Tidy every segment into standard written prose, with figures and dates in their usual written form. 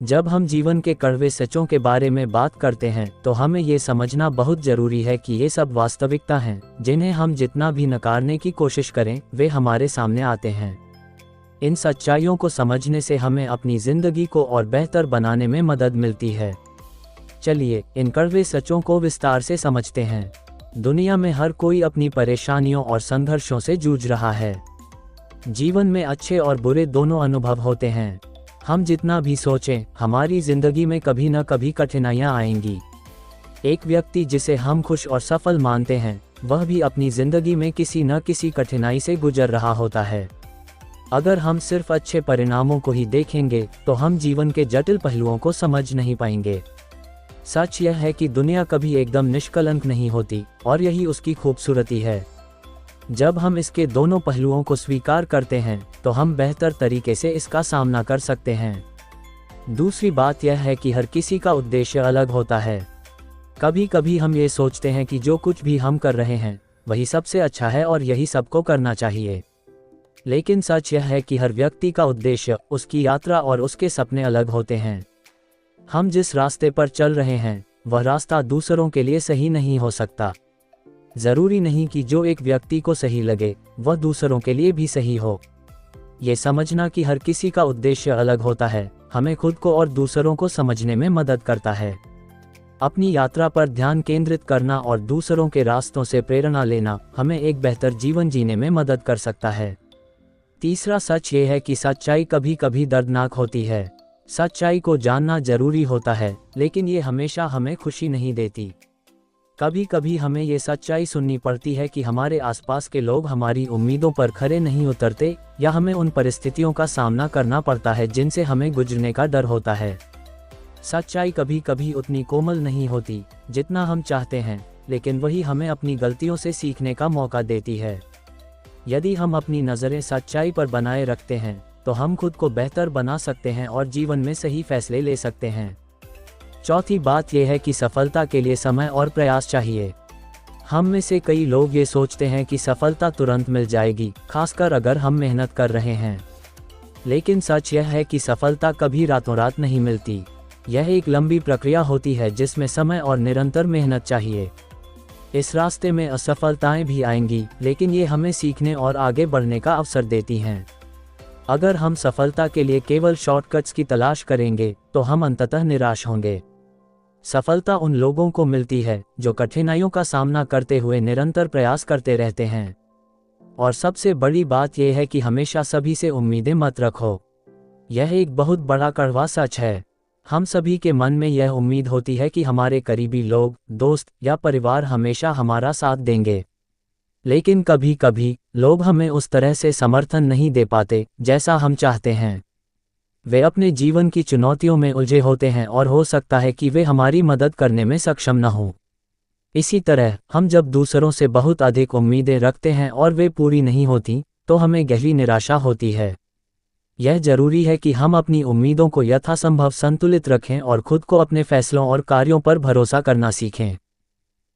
जब हम जीवन के कड़वे सचों के बारे में बात करते हैं तो हमें ये समझना बहुत ज़रूरी है कि ये सब वास्तविकता हैं, जिन्हें हम जितना भी नकारने की कोशिश करें वे हमारे सामने आते हैं। इन सच्चाइयों को समझने से हमें अपनी ज़िंदगी को और बेहतर बनाने में मदद मिलती है। चलिए इन कड़वे सचों को विस्तार से समझते हैं। दुनिया में हर कोई अपनी परेशानियों और संघर्षों से जूझ रहा है। जीवन में अच्छे और बुरे दोनों अनुभव होते हैं। हम जितना भी सोचें, हमारी जिंदगी में कभी न कभी कठिनाइयां आएंगी। एक व्यक्ति जिसे हम खुश और सफल मानते हैं, वह भी अपनी जिंदगी में किसी न किसी कठिनाई से गुजर रहा होता है। अगर हम सिर्फ अच्छे परिणामों को ही देखेंगे तो हम जीवन के जटिल पहलुओं को समझ नहीं पाएंगे। सच यह है कि दुनिया कभी एकदम निष्कलंक नहीं होती, और यही उसकी खूबसूरती है। जब हम इसके दोनों पहलुओं को स्वीकार करते हैं तो हम बेहतर तरीके से इसका सामना कर सकते हैं। दूसरी बात यह है कि हर किसी का उद्देश्य अलग होता है। कभी कभी हम ये सोचते हैं कि जो कुछ भी हम कर रहे हैं वही सबसे अच्छा है और यही सबको करना चाहिए। लेकिन सच यह है कि हर व्यक्ति का उद्देश्य, उसकी यात्रा और उसके सपने अलग होते हैं। हम जिस रास्ते पर चल रहे हैं वह रास्ता दूसरों के लिए सही नहीं हो सकता। जरूरी नहीं कि जो एक व्यक्ति को सही लगे वह दूसरों के लिए भी सही हो। ये समझना कि हर किसी का उद्देश्य अलग होता है, हमें खुद को और दूसरों को समझने में मदद करता है। अपनी यात्रा पर ध्यान केंद्रित करना और दूसरों के रास्तों से प्रेरणा लेना हमें एक बेहतर जीवन जीने में मदद कर सकता है। तीसरा सच ये है कि सच्चाई कभी कभी दर्दनाक होती है। सच्चाई को जानना जरूरी होता है, लेकिन ये हमेशा हमें खुशी नहीं देती। कभी कभी हमें ये सच्चाई सुननी पड़ती है कि हमारे आसपास के लोग हमारी उम्मीदों पर खरे नहीं उतरते, या हमें उन परिस्थितियों का सामना करना पड़ता है जिनसे हमें गुजरने का डर होता है। सच्चाई कभी कभी उतनी कोमल नहीं होती जितना हम चाहते हैं, लेकिन वही हमें अपनी गलतियों से सीखने का मौका देती है। यदि हम अपनी नज़रें सच्चाई पर बनाए रखते हैं तो हम खुद को बेहतर बना सकते हैं और जीवन में सही फैसले ले सकते हैं। चौथी बात यह है कि सफलता के लिए समय और प्रयास चाहिए। हम में से कई लोग ये सोचते हैं कि सफलता तुरंत मिल जाएगी, खासकर अगर हम मेहनत कर रहे हैं। लेकिन सच यह है कि सफलता कभी रातों रात नहीं मिलती। यह एक लंबी प्रक्रिया होती है जिसमें समय और निरंतर मेहनत चाहिए। इस रास्ते में असफलताएं भी आएंगी, लेकिन ये हमें सीखने और आगे बढ़ने का अवसर देती हैं। अगर हम सफलता के लिए केवल शॉर्टकट्स की तलाश करेंगे तो हम अंततः निराश होंगे। सफलता उन लोगों को मिलती है जो कठिनाइयों का सामना करते हुए निरंतर प्रयास करते रहते हैं। और सबसे बड़ी बात यह है कि हमेशा सभी से उम्मीदें मत रखो। यह एक बहुत बड़ा कड़वा सच है। हम सभी के मन में यह उम्मीद होती है कि हमारे करीबी लोग, दोस्त या परिवार हमेशा हमारा साथ देंगे। लेकिन कभी कभी लोग हमें उस तरह से समर्थन नहीं दे पाते जैसा हम चाहते हैं। वे अपने जीवन की चुनौतियों में उलझे होते हैं और हो सकता है कि वे हमारी मदद करने में सक्षम न हों। इसी तरह हम जब दूसरों से बहुत अधिक उम्मीदें रखते हैं और वे पूरी नहीं होती तो हमें गहरी निराशा होती है। यह जरूरी है कि हम अपनी उम्मीदों को यथासंभव संतुलित रखें और खुद को अपने फैसलों और कार्यों पर भरोसा करना सीखें।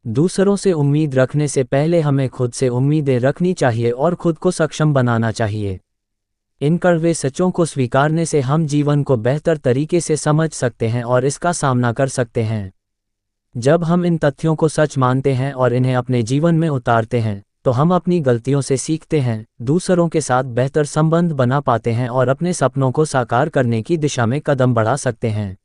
दूसरों से उम्मीद रखने से पहले हमें खुद से उम्मीदें रखनी चाहिए और खुद को सक्षम बनाना चाहिए। इन कड़वे सचों को स्वीकारने से हम जीवन को बेहतर तरीके से समझ सकते हैं और इसका सामना कर सकते हैं। जब हम इन तथ्यों को सच मानते हैं और इन्हें अपने जीवन में उतारते हैं तो हम अपनी गलतियों से सीखते हैं, दूसरों के साथ बेहतर संबंध बना पाते हैं और अपने सपनों को साकार करने की दिशा में कदम बढ़ा सकते हैं।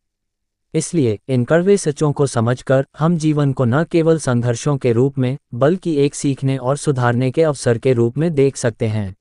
इसलिए इन कड़वे सचों को समझकर हम जीवन को न केवल संघर्षों के रूप में बल्कि एक सीखने और सुधारने के अवसर के रूप में देख सकते हैं।